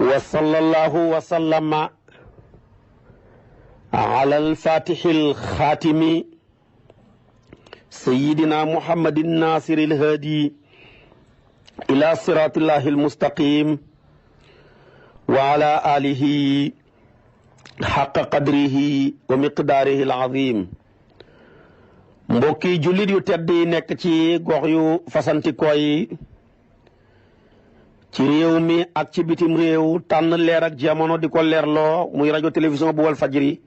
wa sallallahu wa sallama ala al-fatixi al-xaatimi sayyidina muhammadin nasiri al-haadi ila siratillahi al-mustaqim wa ala alihi xaqa qadrihi wa miqdaarihi al-azim. mbokki jullit yu tedd yi nekk ci gox yu fasantikoo yi ci réew mi ak ci bitim réew tànn leer ak jamono di ko leerloo muy rajo télévision bu Walfadjri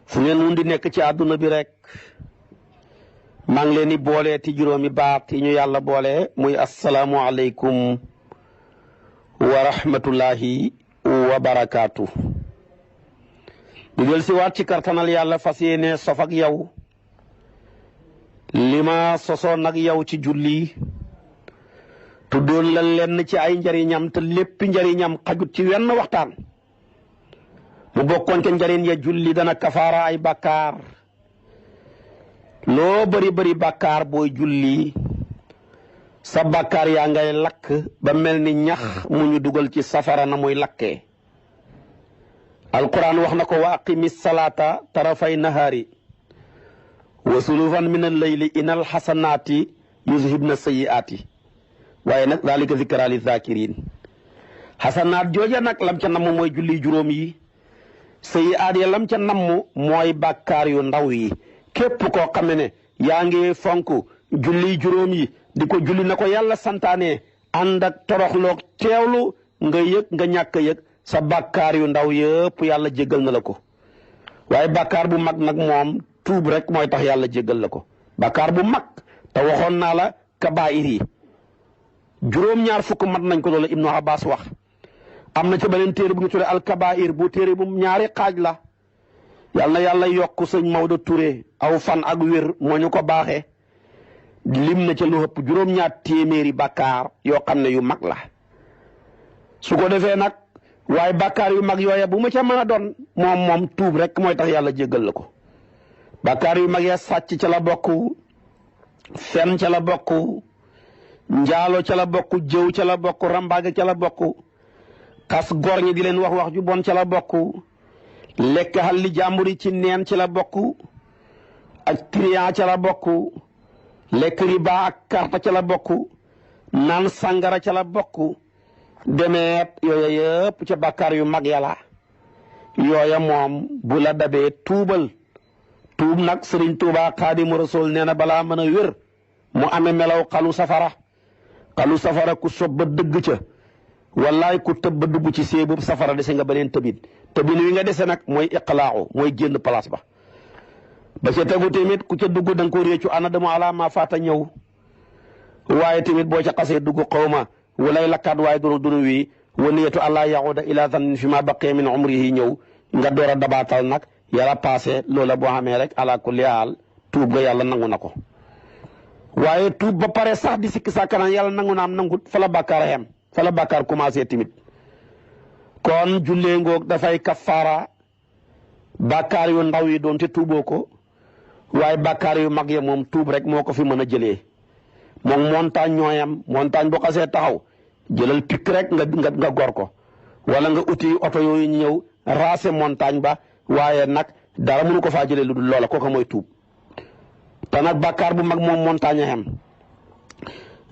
fu ngeen mun di nekk ci àdduna bi rek maa ngi leen di boole ti juróomi baat yi ñu yàlla boole muy asalaamu aleykum wa rahmatullahi wa barakaatu. di del si waat ci kartanal yàlla fas yéene sof ak yow li ma sosoon nag yow ci julli tuddoon la lenn ci ay njariñam te lépp njariñam xajut ci wenn waxtaan mu bokkoon ca njariñ ya julli dana kafaara ay bàkkaar loo bari bari bàkkaar booy julli sa bàkkaar yaa ngay lakk ba mel ni ñax mu ñu dugal ci safara na muy lakkee. alquran wax na ko wa aqimi salaata tarafay nahaari wa sulufan min al-layli inal xasanaati yuzhibna sayyiaati waaye nag zalika zikra li zakirin. xasanaat jooja nag lam ca namm mooy julli juróom yi, sayyiaat ya lam ca namm mooy bàkkaar yu ndaw yi. képp koo xam ne yaa ngi fonk julli juróom yi di ko julli na ko yàlla santaane ànd ak toroxloog teewlu nga yëg nga ñàkk a yëg sa bàkkaar yu ndaw yëpp yàlla jéggal na la ko. waaye bàkkaar bu mag nag moom tuub rek mooy tax yàlla jéggal la ko. bàkkaar bu mag te waxoon naa la kabaa'ir yi juróom-ñaar fukk mat nañ ko loolu Ibnu Abbas wax. am na ca beneen téere bu ñu tuddee al-kabaa'ir bu téere bu ñaari xaaj la. yàlla na yàlla yokk sëñ Maodo Touré aw fan ak wér moo ñu ko baaxee lim na ca lu ëpp juróom-ñaar téeméeri bàkkaar yoo xam ne yu mag la. su ko defee nag waaye bàkkaar yu mag yooya bu ma ca mën a doon moom tuub rek mooy tax yàlla jéggal la ko. bàkkaar yu mag ya sàcc ca la bokk, fen ca la bokk, njaalo ca la bokk, jëw ca la bokk, rambaage ca la bokk, xas góor ñi di leen wax ju bon ca la bokk, lekk xalli jàmbur yi ci neen ci la bokk, ak trian ca la bokk, lekk riba ak karta ca la bokk, naan sàngara ca la bokk, demeet yooya yëpp ca bàkkaar yu mag yàlla. yooya moom bu la dabee tuubal. tuub nag Sëriñ Tuubaa Xaadimu Rasuul nee na balaa mën a wér mu amee melaw xalu safara. xalu safara ku sob ba dëgg ca wallaay ku tëb ba dugg ci séebub safara dese nga beneen tëbin wi nga dese nag mooy iqlaaxu mooy génn place ba. ba ca tegu tamit ku ca dugg da nga ko réccu ana dama ala ma faata ñëw waaye tamit boo ca xasee dugg xawma walay lakkaat waaye dunu wi wa niyatu allah yaxuda ila zannin fi ma baqee min umrihi ñëw nga door a dabaatal nag yàlla passé loola boo xamee rek ala kulli haal tuub ga yàlla nangu na ko. waaye tuub ba pare sax di sikki sàkkanaan yàlla nangu na am nangut fa la bàkkaar a xem fa la bàkkaar commencé timit. kon jullee ngoog dafay kafaara bàkkaar yu ndaw yi doon te tuuboo ko waaye bàkkaar yu mag ya moom tuub rek moo ko fi mën a jëlee. moom montagne ñooyam montagne boo xasee taxaw jëlal pikk rek nga gor ko wala nga uti oto yooyu ñëw raase montagne ba waaye nag dara mënu ko faa jëlee lu dul loola kooka mooy tuub. te nag bàkkaar bu mag moom montagne a xem.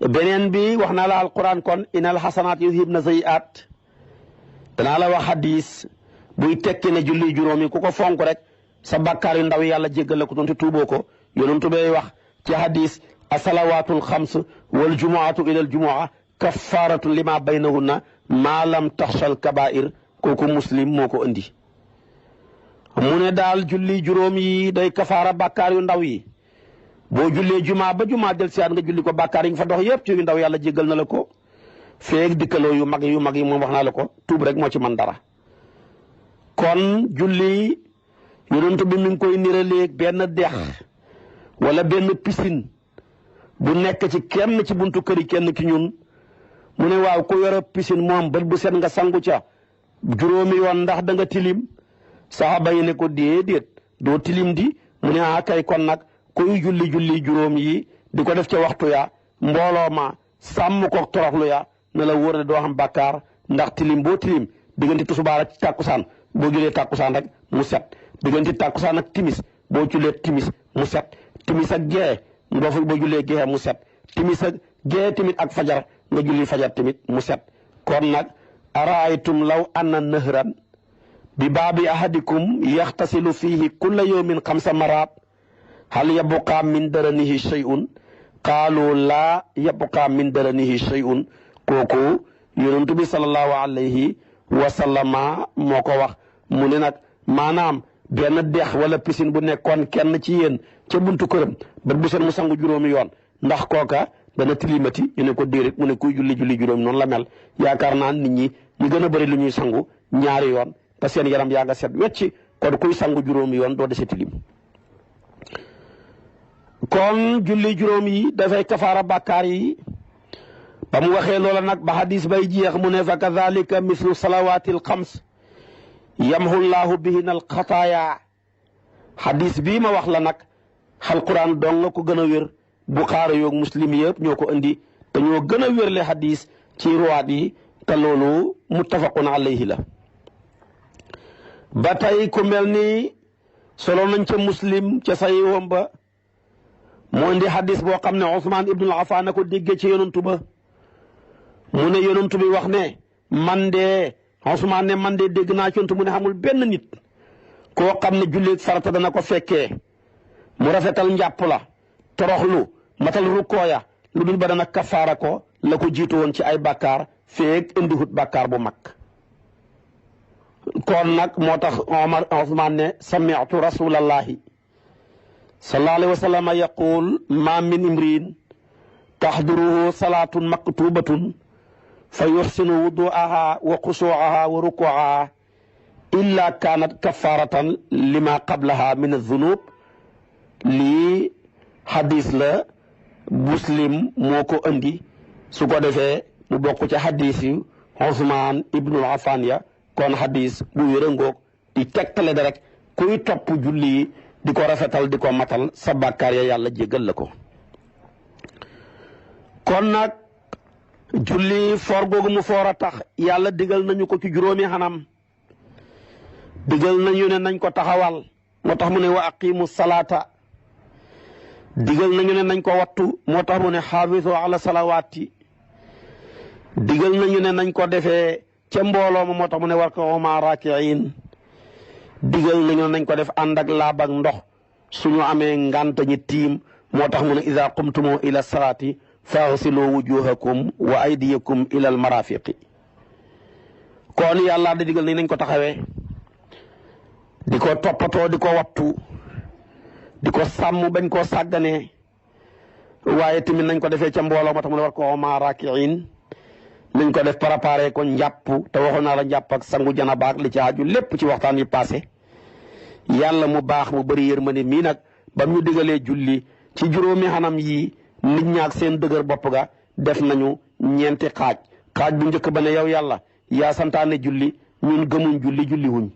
beneen bi wax naa la alquran kon inal xasanaat yuzhibna sayyi'aat danaa la wax hadis buy tekki ne julli juróomi ku ko fonk rek sa bàkkaar yu ndaw yàlla jéggal la ko doon te tuuboo ko. yonentu bay wax ci hadis asalawaatul xams wal jumuatu ilal jumua kafaaratu lima baynahunna maa lam taxshal kabair kooku muslim moo ko indi. mu ne daal julli juróom yi day kafaara bàkkaar yu ndaw yi. boo jullee jumaa ba jumaa del siyaat nga julli ko bàkkaar yi nga fa dox yëpp ci yu ndaw yàlla jéggal na la ko. feeg dikkaloo yu mag yi moom wax naa la ko tuub rek moo ci man dara. kon julli yonent bi mi ngi koy niraleeg benn dex wala benn piscine bu nekk ci kenn ci buntu kër yi kenn ki ñun. mu ne waaw ku yore piscine moom bët bu set nga sangu ca juróomi yoon ndax da nga tilim. saxaaba yi ne ko déedéet doo tilim di. mu ne kay kon nag kuy julli juróom yi di ko def ca waxtu ya mbooloo ma sàmm ko toroxlu ya ne la wóor ne doo xam bàkkaar ndax tilim boo tilim diggante tusubaar ak tàkkusaan boo julee tàkkusaan rek mu set diggante tàkkusaan ak timis boo julee timis mu set timis ak gee boo julee gee mu set timis ak gee tamit ak fajar nga julli fajar tamit mu set kon nag araaytum law anna nahran bi baabi ahadikum yaxtasilu fihi kulla yawmin 5 maraat hal yabqa min daranihi shay'un qaalu laa yabqa min daranihi shay'un kooku yonent bi sallallahu alayhi wa sallama moo ko wax mu ne nag maanaam benn dex wala piscine bu nekkoon kenn ci yéen ca buntu këram bët bu set mu sangu juróomi yoon ndax kooka dana tilimati ñu ne ko déedéet mu ne kuy julli juróomi noonu la mel yaakaar naa nit ñi ñu gën a bëri lu ñuy sangu ñaari yoon te seen yaram yaa nga set wecci kon kuy sangu juróomi yoon doo dese tilim kon julli juróom yi dafay kafaara bàkkaar yi ba mu waxee loola nag ba hadis bay jeex mu ne fa kadhalika mislu salawaatil xams yamhu llahu bihin al xataaya hadis bii ma wax la nag alquran dong nga ko gën a wér Buxaari yoog Muslim yëpp ñoo ko indi te ñoo gën a wérle hadis ci ruwaat yi te loolu muttafaqun alayhi la ba tey ku mel ni solo nañ ca Muslim ca saxiixam ba moo indi hadis boo xam ne Usmaan ibnul Affaan ko déggee ci yonantu ba mu ne yonantu bi wax ne man de Usmaan ne man de dégg naa ci yonantu mu ne xamul benn nit koo xam ne jullit farata dana ko fekkee mu rafetal njàpp la toroxlu matal rukkooya lu dul ba dana kafaara ko la ko jiitu woon ci ay bàkkaar feeg indihut bàkkaar bu mag kon nag moo tax Usmaan ne sami'tu rasulallahi sallallahu alayhi wa sallam yaqul ma min imriin taxduruhu salaatun maktubatun fa yuxsinu wuduaha wa xusuaha wa rukuaha illa kaanat kafaratan lima qablaha min azunub lii hadis la Muslim moo ko andi su ko defee mu bokk ci hadis yi Usmaan ibnul Affaan ya kon hadis bu wér a ngoog di tegtale da rek kuy topp julli yi di ko rafetal di ko matal sa bàkkaar ya yàlla jéggal la ko kon nag julli for googu mu foor a tax yàlla digal nañu ko ci juróomi xanam digal nañu ne nañ ko taxawal moo tax mu ne wa aqimu salaata digal nañu ne nañ ko wattu moo tax mu ne xaafisu ala salawaati digal nañu ne nañ ko defee ca mbooloo ma moo tax mu ne war ko ma raakiin digal nañu nañ ko def ànd ak laab ak ndox suñu amee ngànt ñi tiim moo tax mu ne iza qumtumu ila salaati faghsilu wujuhakum wa aydiyakum ila al marafiqi kon yàlla da digal nañ ko taxawee di ko toppatoo di ko wattu di ko sàmm bañ koo sàgganee waaye tamit nañ ko defee ca mbooloo moo tax mu ne war ko ma raakiin nañ ko def préparé ko njàpp te waxoon naa la njàpp ak sangu janaba ak li ci aju lépp ci waxtaan yi passé yàlla mu baax mu bëri yërmande mii nag ba ñu digalee julli ci juróomi xanam yi nit ñaak seen dëgër bopp ga def nañu ñeenti xaaj bu njëkk ba ne yow yàlla yaa santaane julli ñun gëmuñ julli wuñ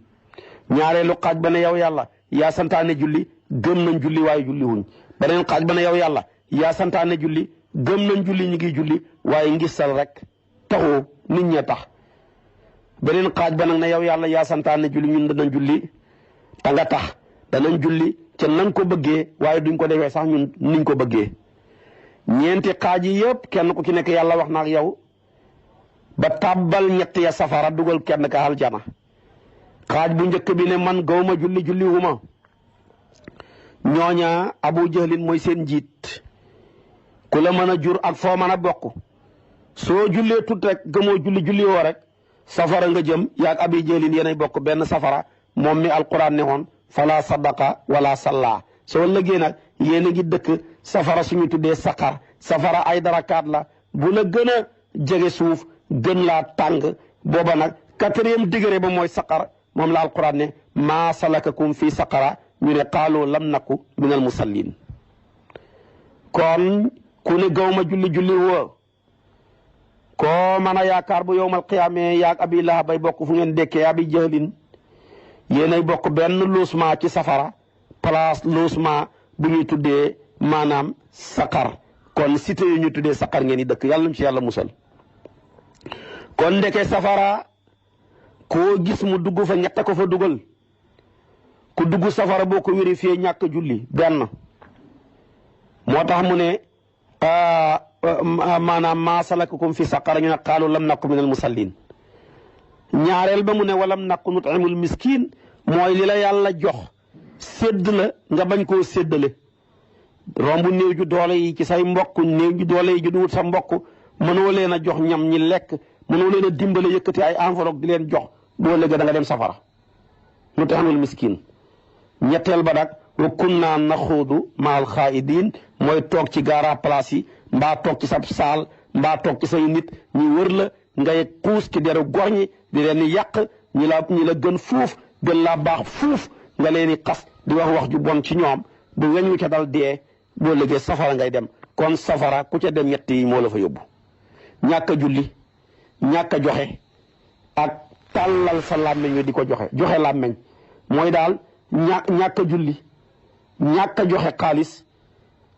ñaareelu xaaj ba ne yow yàlla yaa santaane julli gëm nañ julli waaye julli wuñ beneen xaaj ba ne yow yàlla yaa santaane julli gëm nañ julli ñu ngi julli waaye ngisal rek taxu nit ñee tax beneen xaaj ba nag ne yow yàlla yaa santaane julli ñun danañ julli ta nga tax danañ julli ca nañ ko bëggee waaye duñ ko defee sax ñun niñ ko bëggee ñeenti xaaj yi yëpp kenn ku ci nekk yàlla wax na ak yow ba tàbbal ñett ya safara dugal kenn ka aljana xaaj bu njëkk bi ne man gawma julli huma ñooña Abu Jahlin mooy seen njiit ku la mën a jur ak foo mën a bokk soo jullee tut rek gëmoo julli woo rek safara nga jëm yaag Abi Jahlin yéenay bokk benn safara moom mi alquran ne woon fala sadaqa wala salla soo lëggee nag yéen a ngi dëkk safara suñu tuddee saqar safara ay darakaat la bu la gën a jege suuf gën laa tàng booba nag 4e degré ba mooy saqar moom la alquran ne maa salakakum fii saqara ñu ne qaalu lam naku minal musallin kon ku ne gawma julli woo koo mën a yaakaar bu yowmal qiyaame yaag Abi Lahab bay bokk fu ngeen dekkee Abi Jahlin yéenay bokk benn loosement ci safara place loosement bu ñuy tuddee maanaam saqar kon cité yu ñu tuddee saqar ngeen di dëkk yàlla ñu ci yàlla musal kon ndeke safara koo gis mu dugg fa ñett ko fa dugal ku dugg safara boo ko vérifié ñàkk julli benn moo tax mu ne maanaam maa salakakum fi saqara ñu ne qaalu lam nakku min al musallin ñaareel ba mu ne walam nakku nutimul miskin mooy li la yàlla jox sédd la nga bañ koo séddale romb néew ju doole yi ci say mbokk néew ju doole yi ju duwut sa mbokk mënoo leen a jox ñam ñi lekk mënoo leen a dimbale yëkkati ay enveloppe di leen jox boo léegi da nga dem safara nutimul miskin ñetteel ba nag wa kunna naxuudu maal xaa'idiin mooy toog ci gaara place yi mbaa toog ci sab saal mbaa toog ci say nit ñi wër la ngay xuus ci deru gor ñi di leen di yàq ñi la gën fuuf gën laa baax fuuf nga leen di xas di wax ju bon ci ñoom bu weñ wu ca dal dee boo léegi safara ngay dem kon safara ku ca dem ñett yi moo la fa yóbbu ñàkk a julli ñàkk a joxe ak tàllal sa làmmeñ wi di ko joxe làmmeñ mooy daal ñàkk a julli ñàkk a joxe xaalis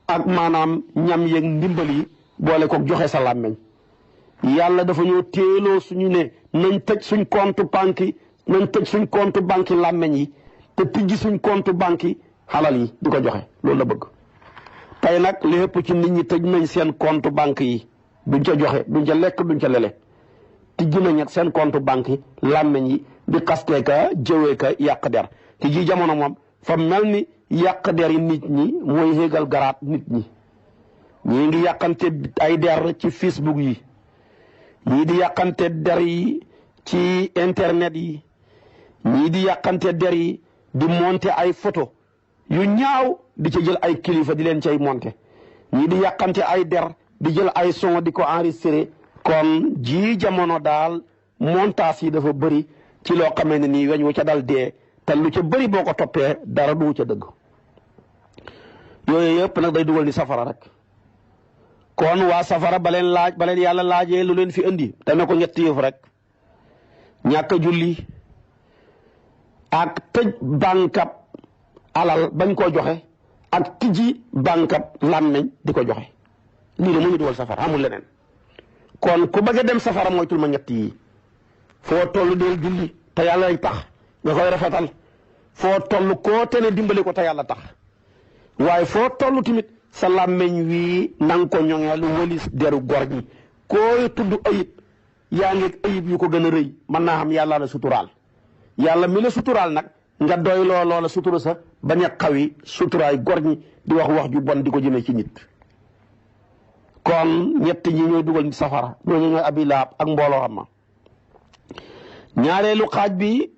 ak maanaam ñam yeeg ndimbal yi boole ko joxe sa làmmeñ yàlla dafa ñoo téeloo suñu ne nañ tëj suñ compte banque yi nañ tëj suñ compte banque yi làmmeñ yi te tijji suñ compte banque yi xalal yi di ko joxe loolu la bëgg tey nag li ëpp ci nit ñi tëj nañ seen compte banque yi duñ ca joxe duñ ca lekk duñ ca lele tijji nañ ak seen compte banque yi làmmeñ yi di xastee ka jëwee ka yàq der te ji jamono moom fa mel ni yàq der yi nit ñi mooy xéegal garaat nit ñi ñii ngi yàqante ay der ci Facebook yi ñii di yàqante der yi ci internet yi ñii di yàqante der yi di monter ay photo yu ñaaw di ca jël ay kilifa di leen cay monter ñii di yàqante ay der di jël ay son di ko enregistrer kon ji jamono daal montage yi dafa bëri ci loo xamee ne nii weñ wu ca dal dee te lu ca bëri boo ko toppee dara du ca dëgg yooyu yëpp nag day dugal ni safara rek kon waa safara ba leen yàlla laajee lu leen fi indi te ne ko ñetti yëf rek ñàkk a julli ak tëj bànkab alal bañ koo joxe ak tijji bànkab làmmeñ di ko joxe lii de mu ñu dugal safara amul leneen kon ku bëgg a dem safara mooy tul ma ñett yi foo toll deel julli te yàlla lay tax nga koy rafetal foo toll koo te ne dimbali ko te yàlla tax waaye foo toll tamit sa làmmeñ wii nang ko ñoŋeel wëlis deru gor ñi koo tudd ayib yaa ngi ayib yu ko gën a rëy mën naa xam yàlla la suturaal yàlla mi la suturaal nag nga doy loola sutura sa bañ a xawi suturaay gor ñi di wax ju bon di ko jëmee ci nit kon ñett ñi ñooy dugal nit safara ñooñu ñooy Abi Lahab ak mbooloo xam ma ñaareelu xaaj bi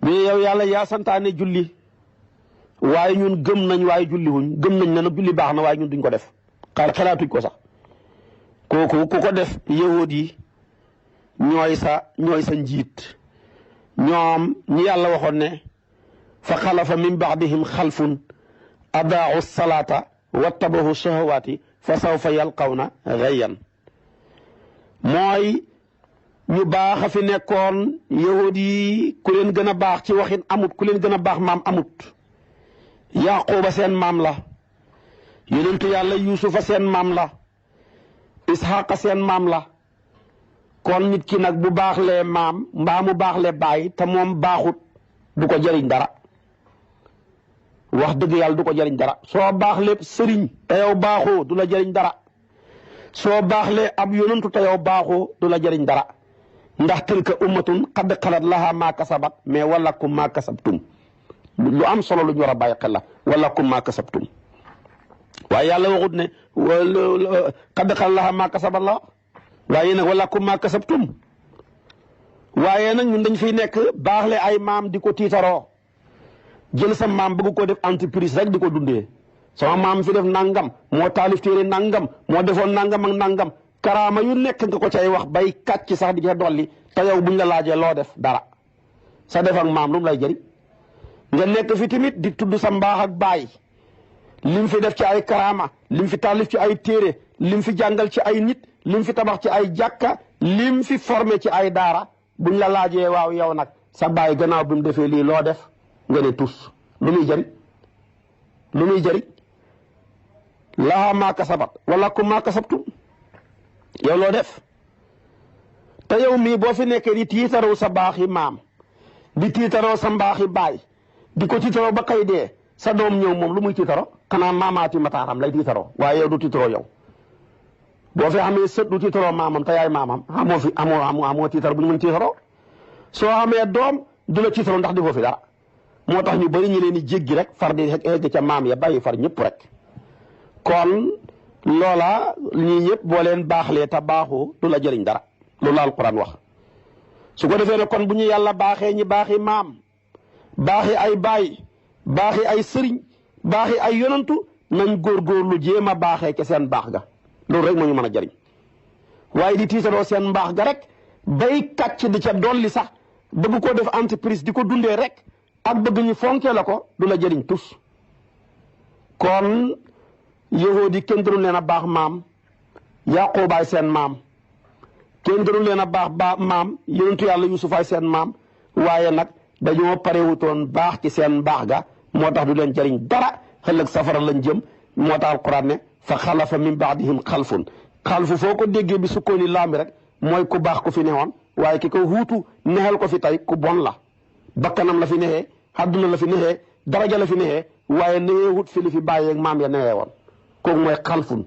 yow yàlla yaa santaane julli waaye ñun gëm nañ waaye julli wuñ gëm nañ ne nag julli baax na waaye ñun duñ ko def xalaatuñ ko sax kooku ku ko def yahud yi ñooy sa njiit ñoom ñi yàlla waxoon ne fa xalafa min baadihim xalfun adaau salaata wattabahu shahawaati fa sawfa yalqawna gayyan mooy ñu baax a fi nekkoon yahud yi ku leen gën a baax ci waxin amut ku leen gën a baax maam amut yaquba seen maam la yonentu yàlla yuusufa seen maam la isxaqa seen maam la kon nit ki nag bu baaxlee maam mbaa mu baaxlee baay te moom baaxut du ko jëriñ dara wax dëgg yàlla du ko jëriñ dara soo baaxlee sëriñ te yow baaxoo du la jëriñ dara soo baaxlee ab yonentu te yow baaxoo du la jëriñ dara ndax tilka ummatun qad xalat laha maa kasabat mais walakum maa kasabtum lu am solo lu ñu war a bàyyi xel la walakum maa kasabtum waaye yàlla waxut ne qad xalat laha maa kasabat la waaye nag walakum maa kasabtum waaye nag ñun dañ fiy nekk baaxle ay maam di ko tiitaroo jël sa maam bëgg ko def entreprise rek di ko dundee sama maam fi def nangam moo taalif téere nangam moo defoon nangam ak nangam karaama yu nekk nga ko cay wax bay kàcc sax di ca dolli te yow buñ la laajee loo def dara sa def ak maam lu mu lay jëriñ nga nekk fi tamit di tudd sa mbaax ak baay lim fi def ci ay karaama lim fi taalif ci ay téere lim fi jàngal ci ay nit lim fi tabax ci ay jàkka lim fi formé ci ay daara buñ la laajee waaw yow nag sa baay gannaaw bi mu defee lii loo def nga ne tus lu muy jëriñ laha maa kasabat wala kum maa kasabtum yow loo def te yow mii boo fi nekkee di tiitaroo sa baaxi maam di tiitaroo sa mbaaxi baay di ko tiitaroo ba xëy dee sa doom ñëw moom lu muy tiitaroo xanaa maamaati mataaram lay tiitaroo waaye yow du tiitaroo yow boo fi xamee sët du tiitaroo maamam te yaay maamam amoo tiitar bu ñu mën tiitaroo soo xamee doom du la tiitaroo ndax di ko fi dara moo tax ñu bëri ñu leen di jéggi rek far di egg ca maam ya bàyyi far ñëpp rek kon loola ñii ñëpp boo leen baaxlee te baaxoo du la jëriñ dara loolu la alquran wax su ko defee ne kon bu ñu yàlla baaxee ñi baaxi maam baaxi ay baay baaxi ay sëriñ baaxi ay yonantu nañ góorgóorlu jéem a baaxee ca seen baax ga loolu rek moo ñu mën a jëriñ waaye di tiitaroo seen mbaax ga rek bay kàcc di ca dolli sax bëgg koo def entreprise di ko dundee rek ak bëgg ñu fonkee la ko du la jëriñ tus kon yahuud yi kenn gënul leen a baax maam Yaqubaay seen maam kenn gënul leen a baax maam yonentu yàlla Yuusufaay seen maam waaye nag dañoo parewutoon baax ci seen baax ga moo tax du leen jëriñ dara ëllëg safara lañ jëm moo tax alquran ne fa xalafa min baadihim xalfun xalfu foo ko déggee bi sukkooni laambi rek mooy ku baax ku fi newoon waaye ki ko huutu nexel ko fi tey ku bon la bakkanam la fi nexee àdduna la fi nexee daraja la fi nexee waaye nexee wut fi li fi bàyyeeg maam ya nexee woon kooku mooy xalfun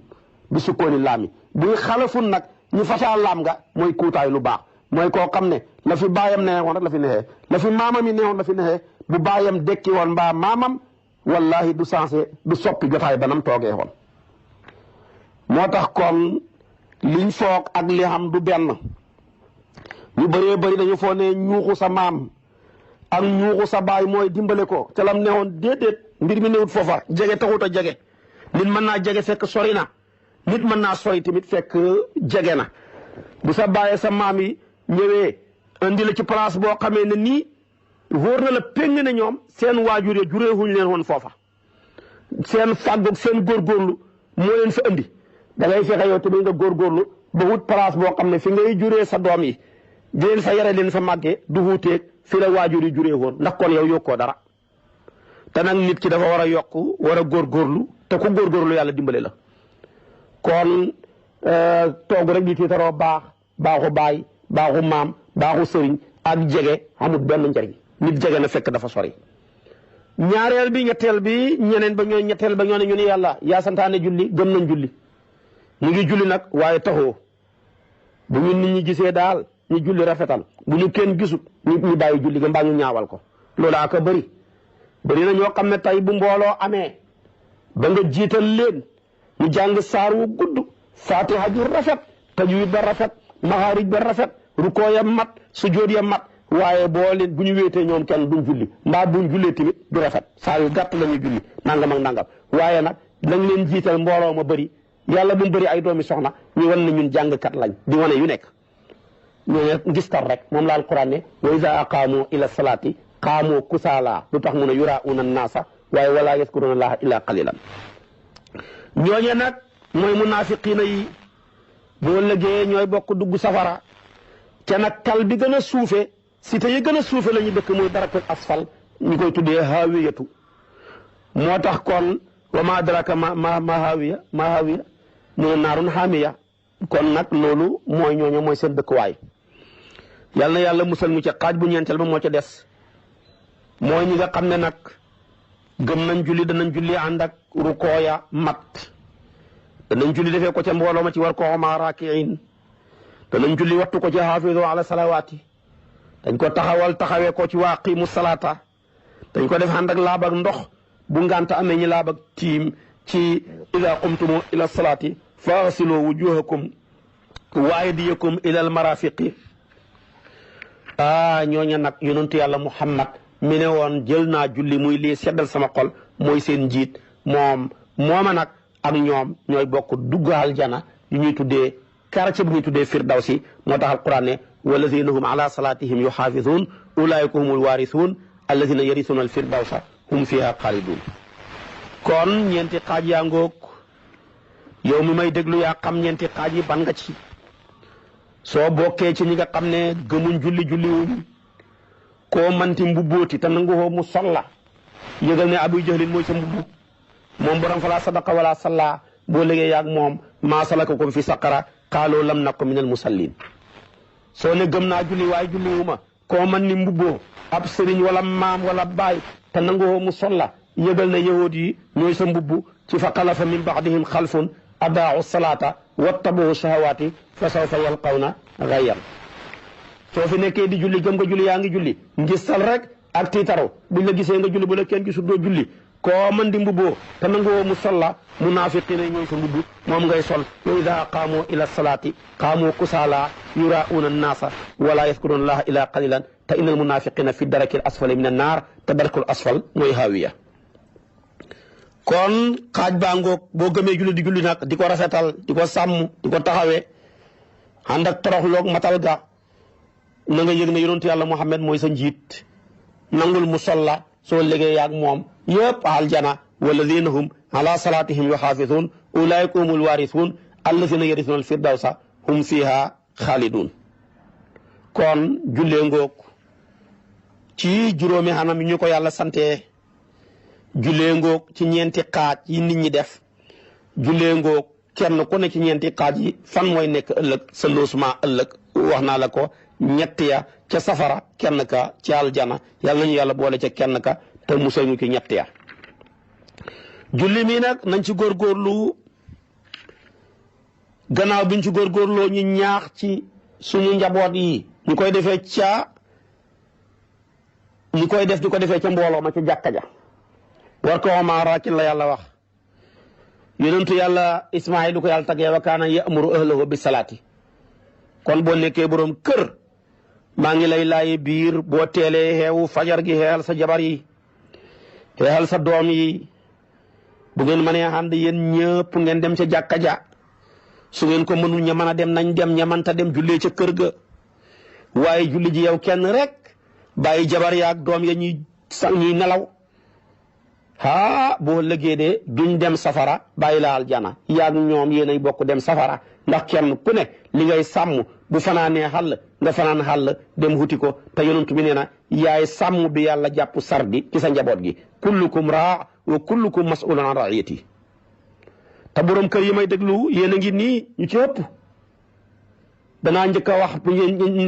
bi sukkooni laami buy xalafun nag ñu fasaa laam nga mooy kuutaay lu baax mooy koo xam ne la fi baayam nexee woon rek la fi nexee la fi maamam yi newoon la fi nexee bu baayam dekki woon mbaa maamam wallahi du sensé du soppi jotaay banam toogee woon moo tax kon liñ foog ak li xam du benn ñu bëree bëri dañu foo ne ñuuxu sa maam ak ñuuxu sa baay mooy dimbale ko ca lam newoon déedéet mbir mi newut foofa jege taxut a jege nit mën naa jege fekk sori na nit mën naa sori tamit fekk jege na bu sa baay sa maam yi ñëwee indi la ci place boo xamee ne nii wóor na la péng ne ñoom seen waajur ya jureewuñ leen woon foofa seen fàggoog seen góorgóorlu moo leen fa indi da ngay fexe yow tamit nga góorgóorlu ba wut place boo xam ne fi ngay juree sa doom yi di leen fa yare leen fa màggee du wuuteeg fi la waajur yi juree woon ndax kon yow yokkoo dara te nag nit ki dafa war a yokk war a góorgóorlu te ku góorgóorlu yàlla dimbale la kon toog rek di tiitaroo baaxu baay baaxu maam baaxu sëriñ ak jege amul benn njariñ nit jege na fekk dafa sori ñaareel bi ñetteel bi ñeneen ba ñoo ñetteel ba ñoo ne ñu ne yàlla yaa santaane julli gëm nañ julli ñu ngi julli nag waaye taxoo bu ñu nit ñi gisee daal ñu julli rafetal bu ñu kenn gisut nit ñi bàyyi julli ga mbaa ñu ñaawal ko loolu aka bëri na ñoo xam ne tey bu mbooloo amee ba nga jiital leen ñu jàng saar wu gudd fatiha ju rafet tajwid ba rafet maxaarij ba rafet rukoo ya mat sujjóot ya mat waaye boo leen bu ñu wéetee ñoom kenn duñ julli mbaa buñ jullee tamit du rafet saa yu gàtt la ñuy julli nangam ak nangam waaye nag lañ leen jiital mbooloo ma bëri yàlla bu mu bëri ay doomi soxna ñu wan ne ñun jàngkat lañ di wane yu nekk ñooñu ngistar rek moom la alquran ne wa iza aqaamu ila salaati qaamu kusaala lu tax mu ne yuraa'uuna naasa waaye wala yaskuruuna allaha illa qalilan ñooñe nag mooy munaafiqiina yi boo lëggee ñooy bokk dugg safara ca nag kal bi gën a suufe cité yi gën a suufe la ñu dëkk muy darakul asfal ñu koy tuddee haawiyatu moo tax kon wa ma adraka ma haawiya mu ne naarun haamiya kon nag loolu mooy ñooñu mooy seen dëkkuwaay yal na yàlla musal mu ca xaaj bu ñeenteel ba moo ca des mooy ñi nga xam ne nag gëm nañ julli danañ julli ànd ak rukooya mat danañ julli defee ko ca mbooloo ma ci war koo ma raakiin danañ julli wattu ko ci xaafidu ala salawaati dañ ko taxawee ko ci waa qiimu salaata dañ ko def ànd ak laab ak ndox bu ngànta amee ñi laab ak tiim ci ida qumtumu ila salaati faghsilu wujuhakum wa aydiyakum ila al marafiqi ñooña nag yonentu yàlla Muhammad mi ne woon jël naa julli muy lii seddal sama xol mooy seen njiit mooma nag ak ñoom ñooy bokk dugg aljana yu ñuy tuddee quartier bu ñuy tuddee firdawsi moo tax alquran ne walladina hum ala salatihim yuxaafisuun ulaayika humul waarisuun alladina yarisuuna al firdawsa hum fiha xaalidun kon ñeenti xaaj yaa ngoog yow mi may déglu yaa xam ñeenti xaaj yi ban nga ci soo bokkee ci ñi nga xam ne gëmuñ julli wuñ koo manti mbubbooti te nangu ko mu sol la yëgal ne abu jahlin mooy sa mbubbu moom borom fala sadaqa wala salla boo légee yaag moom maa salakakum fi saqara qaaloo lam naku min al musallin soo ne gëm naa julli waaye julliwuma koo man ni mbubboo ab sëriñ wala maam wala baay te nangoo mu solla yëgal na yahuud yi ñooy sa mbubbu ci fa xalafa min baadihim xalfun adaau salaata wattabau shahawaati fa sawfa yalqawna gayyan soo fi nekkee di julli gëm nga julli yaa ngi julli ngistal rek ak tiitaro buñ la gisee nga julli bu la kenn gisul doo julli koo man di mbubboo te nangoo mu solla munaafiqiina ñooy sa mbubbu moom ngay sol wa idaa qaamoo ila salaati qaamoo kusaala yuraa'uuna annaasa wala yadkuruuna allaha illa qalilan te innal munaafiqiina fi darakil asfali min annaar te darakul asfal mooy haawiya kon xaaj baa ngoog boo gëmee julli di julli nag di ko rafetal di ko sàmm di ko taxawee ànd ak toroxloog matal ga na nga yëg ne yonentu yàlla Muhammad mooy sa njiit nangul mu solla soo liggéey yaag moom yëpp aljana walladina hum ala salatihim yuxaafisuun ulaika humul waarisuun alladina yarisuuna alfirdawsa hum fiha xaalidun kon jullee ngoog ci juróomi xanam yi ñu ko yàlla sante jullee ngoog ci ñeenti xaaj yi nit ñi def jullee ngoog kenn ku ne ci ñeenti xaaj yi fan mooy nekk ëllëg sa loosuma ëllëg wax naa la ko ñett ya ca safara kenn ka ci aljana yàlla nañu yàlla boole ca kenn ka te musal ñu ci ñett ya julli mi nag nañ ci góorgóorlu gannaaw biñ ci góorgóorloo ñu ñaax ci suñu njaboot yi ñu koy defee ca ñu koy def di ko defee ca mbooloo ma ca jàkka ja war ko ma rakin la yàlla wax yonentu yàlla Ismaayil du ko yàlla tagee wa kaana ya'muru ahlahu bi salaati kon boo nekkee boroom kër maa ngi lay laay biir boo teelee xeewu fajar gi xeexal sa jabar yi xeexal sa doom yi bu ngeen mënee ànd yéen ñëpp ngeen dem ca jàkka ja su ngeen ko mënul ña mën a dem nañ dem ña mënta dem jullee ca kër ga waaye julli ji yow kenn rek bàyyi jabar yaak doom ya ñuy nelaw boo lëggee de duñ dem safara bàyyi la aljana yaag ñoom yéenay bokk dem safara ndax kenn ku ne li ngay sàmm bu fanaanee xàll nga fanaan xàll dem wuti ko te yonent bi nee na yaay sàmm bi yàlla jàpp sardi ci sa njaboot gi kullukum raa wa kullukum mas'ulun an ra'iyati te borom kër yi may déglu yéen a ngi nii ñu ci ëpp danaa njëkk a wax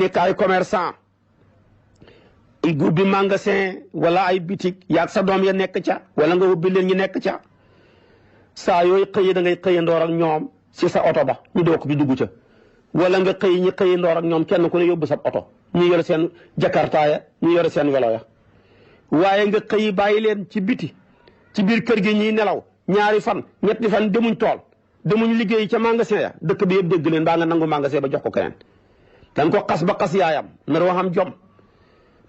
nekk ay commerçant ubbi magasin wala ay bitik yaag sa doom ya nekk ca wala nga ubbi leen ñu nekk ca saa yooyu xëy da ngay xëyandoor ak ñoom ci sa oto ba ñu doog di dugg ca wala nga xëy ñi xëyandoor ak ñoom kenn ku ne yóbbu sa oto ñu yore seen jakarta ya ñu yore seen welo ya waaye nga xëy bàyyi leen ci biti ci biir kër gi ñiy nelaw ñaari fan ñetti fan demuñ tool demuñ liggéey ca magasin ya dëkk bi yëpp dégg leen baa nga nangu magasin ba jox ko keneen dañ ko xas ba xas yaayam nar waxam jom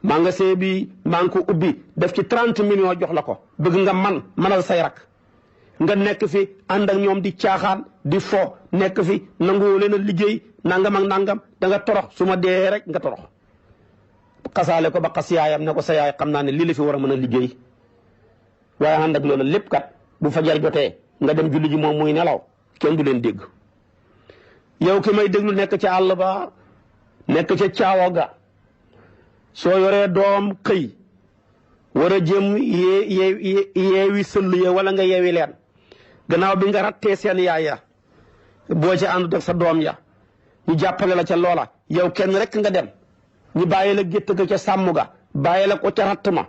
magasin bi maa ngi ko ubbi def ci 30 millions jox la ko bëgg nga manal say rak nga nekk fi ànd ak ñoom di caaxaan di fo nekk fi nangu leen a liggéey nangam ak nangam da nga torox su ma dee rek nga torox xasaale ko ba xas yaayam ne ko sa yaay xam naa ne lii la fi war a mën a liggéey waaye ànd ak loolu lépp kat bu fajar jotee nga dem julli ji moom muy nelaw kenn du leen dégg yow ki may déglu nekk ca àll ba nekk ca caawa ga soo yoree doom xëy war a jëm yeewi sëll ya wala nga yeewi leen gannaaw bi nga rattee seen yaay ya boo ca ànd def sa doom ya ñu jàppale la ca loola yow kenn rek nga dem ñu bàyyi la gétt ga ca sàmm ga bàyyi la ko ca ratt ma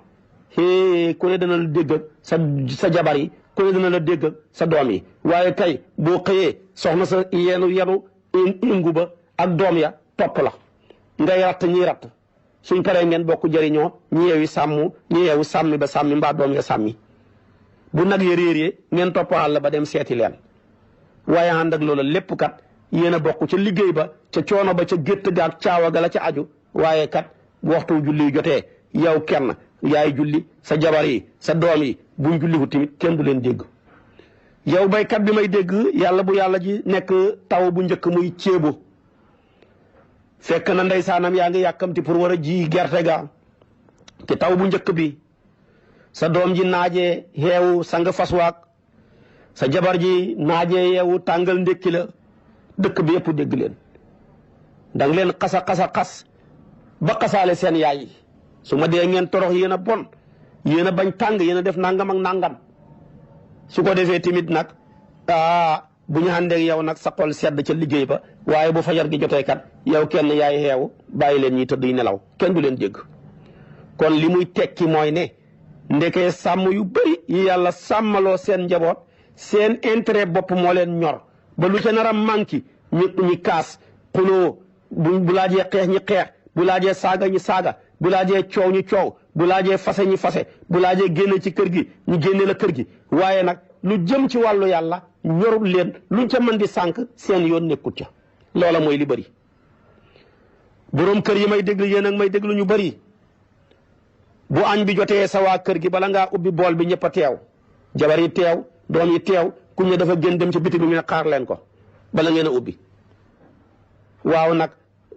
ku ne dana la dégg sa jabar yi ku ne dana la dégg sa doom yi waaye tey boo xëyee soxna sa yenu ingu ba ak doom ya topp la ngay ratt ñiy ratt suñ paree ngeen bokk jëriñoo ñi yeewi sàmm ñi yeewu sàmmi ba sàmmi mbaa doom ya sàmmi bu nag ya réeree ngeen topp àll ba dem seeti leen waaye ànd ak loolu lépp kat yéen a bokk ca liggéey ba ca coono ba ca gétt ga ak caawa ga la ca aju waaye kat bu waxtu julli jotee yow kenn yaay julli sa jabar yi sa doom yi buñ julliwu tamit kenn du leen dégg yow baykat bi may dégg yàlla bu yàlla ji nekk taw bu njëkk muy ceebu fekk na ndeysaanam yaa ngi yàkkamti pour war a ji gerte ga te taw bu njëkk bi sa doom ji naajee xeewu sang fas waag sa jabar ji naajee yeewu tàngal ndékki la dëkk bi yëpp dégg leen danga leen xas ba xasaale seen yaay yi su ma dee ngeen torox yéen a bon yéen a bañ tàng yéen a def nangam ak nangam su ko defee tamit nag bu ñu àndeek yow nag sa xol sedd ca liggéey ba waaye bu fajar gi jotee kat yow kenn yaay xeewu bàyyi leen ñi tëdd yi nelaw kenn du leen dégg. kon li muy tekki mooy ne ndekee sàmm yu bëri yi yàlla sàmmaloo seen njaboot seen intérêt bopp moo leen ñor ba lu ca nar a manqué ñi kaas xuloo bu laajee xeex ñi xeex bu laajee saaga ñi saaga bu laajee coow ñi coow bu laajee fase ñi fase bu laajee génne ci kër gi ñu génne la kër gi waaye nag lu jëm ci wàllu yàlla ñorul leen luñ ca mën di sànq seen yoon nekkut ca loola mooy li bëri. boroom kër yi may déglu yéen ak may déglu ñu bëri bu añ bi jotee sa waa kër gi bala ngaa ubbi bool bi ñëpp a teew jabar yi teew doom yi teew ku ñu dafa gën dem ci bitig bi ñu ne xaar leen ko bala ngeen a ubbi waaw nag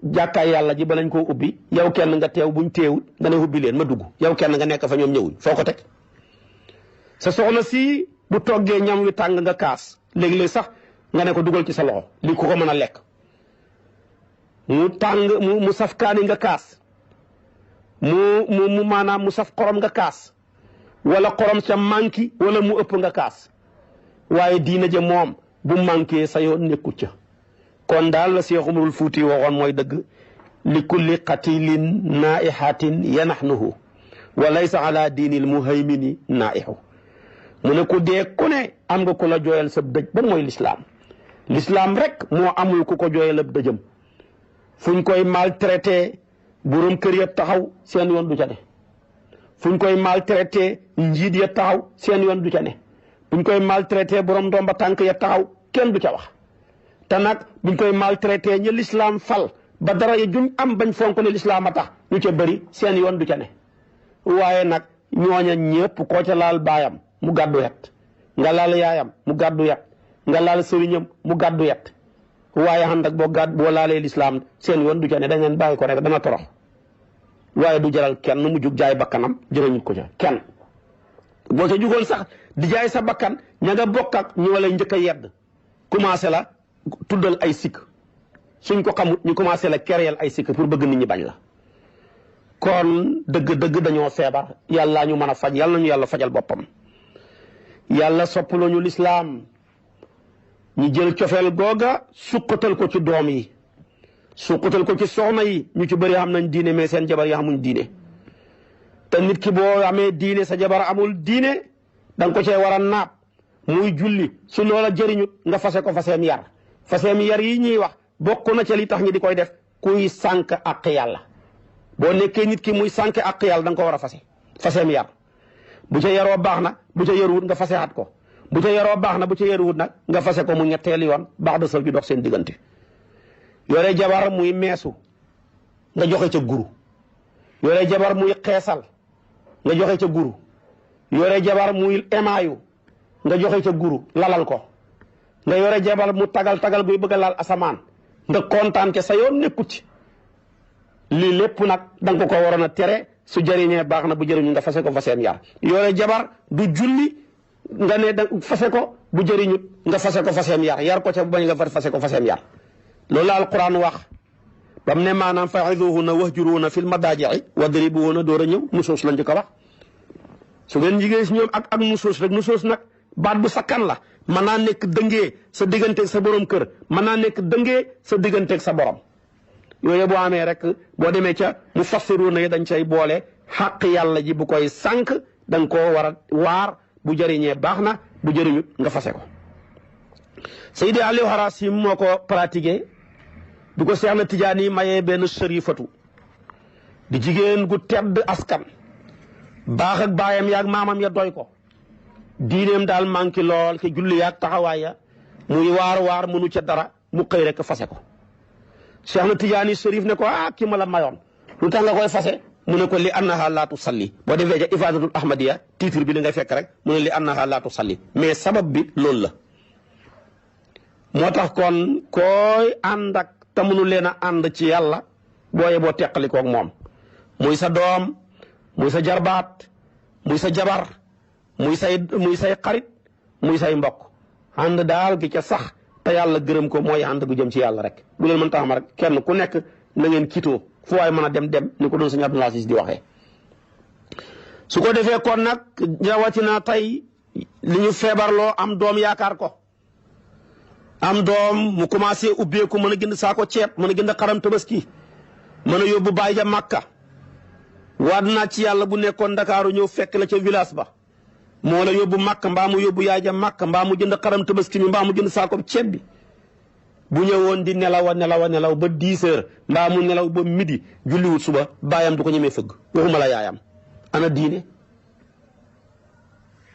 jàkkaay yàlla ji balañ koo ubbi yow kenn nga teew buñ teewul nga ne ubbi leen ma dugg yow kenn nga nekk fa ñoom ñëwuñ foo ko teg. sa soxna si bu toggee ñam wi tàng nga kaas léegi-léeg sax nga ne ko dugal ci sa loxo li ku ko mën a lekk mu tàng mu saf kaani nga kaas mu maanaam mu saf xorom nga kaas wala xorom sa manki wala mu ëpp nga kaas waaye diina ja moom bu manqué sa yoon nekku ca. kon daal la Seex Umarul Fuuti waxoon mooy dëgg li kulli qatilin naihatin yanaxnuhu wa laysa ala diinil muhaymini naihu mu ne ku dee ku ne am nga ku la jooyal sa dëj ba mooy lislaam rek moo amul ku ko jooyal ab dëjëm fuñ koy maltraité borom kër ya taxaw seen yoon du ca ne fuñ koy maltraité njiit ya taxaw seen yoon du ca ne buñ koy maltraité borom ndomba tànk ya taxaw kenn du ca wax te nag buñ koy maltraité ña lislaam fal ba dara ya juñ am bañ fonk ne lislaam a tax ñu ca bëri seen yoon du ca ne waaye nag ñooña ñëpp koo ca laal baayam mu gàddu yet nga laal yaayam mu gàddu yet nga laal sëriñam mu gàddu yet waaye ànd ak boo laalee lislaam seen yoon du ca ne da ngeen bàyyi ko rek dana torox waaye du jaral kenn mu jug jaay bakkanam jërëñut ko ca kenn boo ca jugoon sax di jaay sa bakkan ña nga bokk ak ñu lay njëkk a yedd commencé la tuddal ay sikk suñ ko xamut ñu commencé la kereel ay sikk pour bëgg nit ñi bañ la. kon dëgg-dëgg dañoo feebar yàlla ñu mën a faj yàlla nañu yàlla fajal boppam yàlla soppaloo ñu lislaam ñu jël cofeel googa suqatal ko ci doom yi suqatal ko ci soxna yi ñu ci bëri xam nañ diine mais seen jabar yi xamuñ diine te nit ki boo amee diine sa jabar amul diine da nga ko cee war a naab muy julli su loola jëriñut nga fase ko faseem yar yi ñuy wax bokk na ca li tax ñi di koy def kuy sànq àq yàlla boo nekkee nit ki muy sànq àq yàlla da nga ko war a faseem yar bu ca yaroo baax na bu ca yaruwut nga faseexat ko bu ca yaroo baax na bu ca yaruwut nag nga fase ko mu ñetteelu yoon baax da sëw ju dox seen diggante yore jabar muy meesu nga joxe ca guru yore jabar muy xeesal nga joxe ca guru yore jabar muy emaayu nga joxe ca guru lalal ko nga yore jabar mu tagal guy bëgg a laal asamaan nga kontaan ke sa yoon nekkut ci lii lépp nag danga ko waroon a tere su jëriñee baax na bu jëriñu nga fase ko faseem yar yore jabar du julli nga ne da fase ko bu jëriñut nga fase ko faseem yar ko ca bañ nga fase ko faseem yar loolu la alquran wax bam ne maanaam fa'iduhunna wahjuruhunna fil madaaji'i wadribuhunna door a ñëw nusuus lañ ci ko wax su ngeen jigéen si ñoom ak nusuus rek nusuus nag baat bu sakkan la mën naa nekk dëngee sa digganteeg sa borom kër mën naa nekk dëngee sa digganteeg sa borom yooyu boo amee rek boo demee ca mu fassiruuna yi dañ cay boole xàq yàlla ji bu koy sànq da nga koo war a waar bu jëriñee baax na bu jëriñut nga fase ko. Seydi Aliou Harasim moo ko pratiqué du ko Seex na Tijaani mayee benn sërifatu di jigéen gu tedd askan baax ak baayam yaag maamam ya doy ko diineem daal manqué lool ke julli yaag taxawaay ya muy waar mënu ca dara mu xëy rek fase ko. Seex na Tijaani sërif ne ko ki ma la mayoon lu tax nga koy fase mu ne ko li annaha laa tusalli boo defee ca Ifaadatul Ahmadiya titre bi li ngay fekk rek mu ne li annaha laa tusalli mais sabab bi loolu la. moo tax kon koy ànd ak te mënu leen a ànd ci yàlla booye boo teqalikoog moom muy sa doom muy sa jarbaat muy sa jabar muy say xarit muy say mbokk ànd daal gi ca sax te yàlla gërëm ko mooy ànd gu jëm ci yàlla rek bu leen mën taxam rek kenn ku nekk na ngeen kitoo fu waay mën a dem ni ko doon sëñ Abdul Asiis di waxee su ko defee kon nag rawatina tey li ñu feebarloo am doom yaakaar ko am doom mu commencé ubbeeku mën a jënd saako ceeb mën a jënd xaram tabaski mën a yóbbu baay ja màkka waat naa ci yàlla bu nekkoon ndakaaru ñëw fekk la ca village ba moo la yóbbu màkk mbaa mu yóbbu yaay ja màkk mbaa mu jënd xaram tabaski mi mbaa mu jënd saako ceeb bi bu ñëwoon di nelaw a nelaw ba 10 heures mbaa mu nelaw ba midi julliwut suba baayam du ko ñemee fëgg waxuma la yaayam ana diine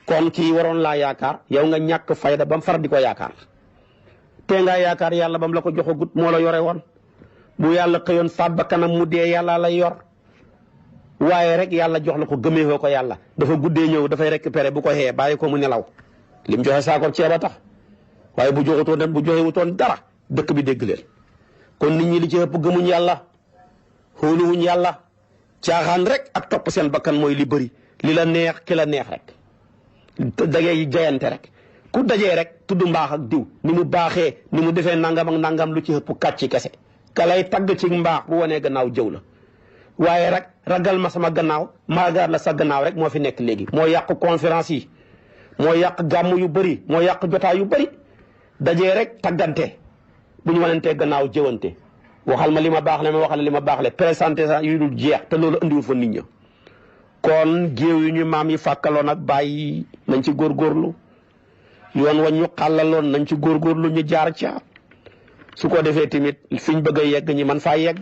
kon kii waroon laa yaakaar yow nga ñàkk fayda ba mu far di ko yaakaar te nga yaakaar yàlla ba mu la ko joxagut moo la yore woon bu yàlla xëyoon faat ba kanam mu dee yàlla lay yor waaye rek yàlla jox la ko gëmeewoo ko yàlla dafa guddee ñëw dafay récupérer bu ko xee bàyyi ko mu nelaw lim joxe saako ceeb a tax waaye bu joxutoon bu joxewutoon dara dëkk bi dégg leen kon nit ñi li ci ëpp gëmuñ yàlla xooluwuñ yàlla caaxaan rek ak topp seen bakkan mooy li bëri li la neex ki la neex rek dagee jayante rek ku dajee rek tudd mbaax ak diw ni mu baaxee ni mu defee nangam ak nangam lu ci ëpp kàcci kese ka lay tagg ci mbaax bu wanee gannaaw jëw la waaye rek ragal ma sama gannaaw maagaar la sa gannaaw rek moo fi nekk léegi moo yàq conférence yi moo yàq gàmm yu bëri moo yàq jotaay yu bëri dajee rek taggante bu ñu wanantee gannaaw jëwante waxal ma li ma baax le ma waxal li ma baax le présenté sa yu dul jeex te loolu andiwul fa nit ña kon géew yu ñu maam yi fàkkaloon ak bàyyi nañ ci góorgóorlu yoon wa ñu xàllaloon nañ ci góorgóorlu ñu jaar ca su ko defee tamit fiñ bëgg a yegg ñi man faa yegg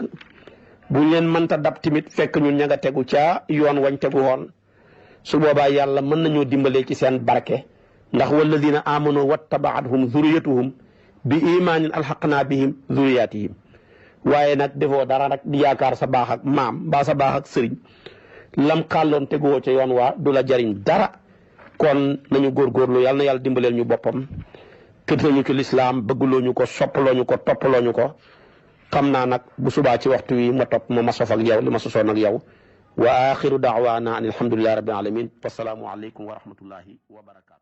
buñ leen mënta dab tamit fekk ñun ña nga tegu ca yoon wañ tegu woon su boobaa yàlla mën nañoo dimbalee ci seen barke ndax walladina amanu wattabaatuhum zuriyatuhum bi imaanin alxaqnaa bihim zuriyatihim waaye nag defoo dara rek di yaakaar sa baax ak maam mbaa sa baax ak sëriñ lam xàlloon teguwoo ca yoon waa du la jariñ dara kon nañu góorgóorlu yàlla na yàlla dimbaleel ñu boppam kët nañu ci lislaam bëggloo ñu ko soppaloo ñu ko toppaloo ñu ko xam naa nag bu subaa ci waxtu wi ma topp ma sof ak yow li ma sosoon ak yow wa axiru daawaana an alhamdulillahi rabbil alamin wasalaamu aleykum wa rahmatullahi wa barakaatu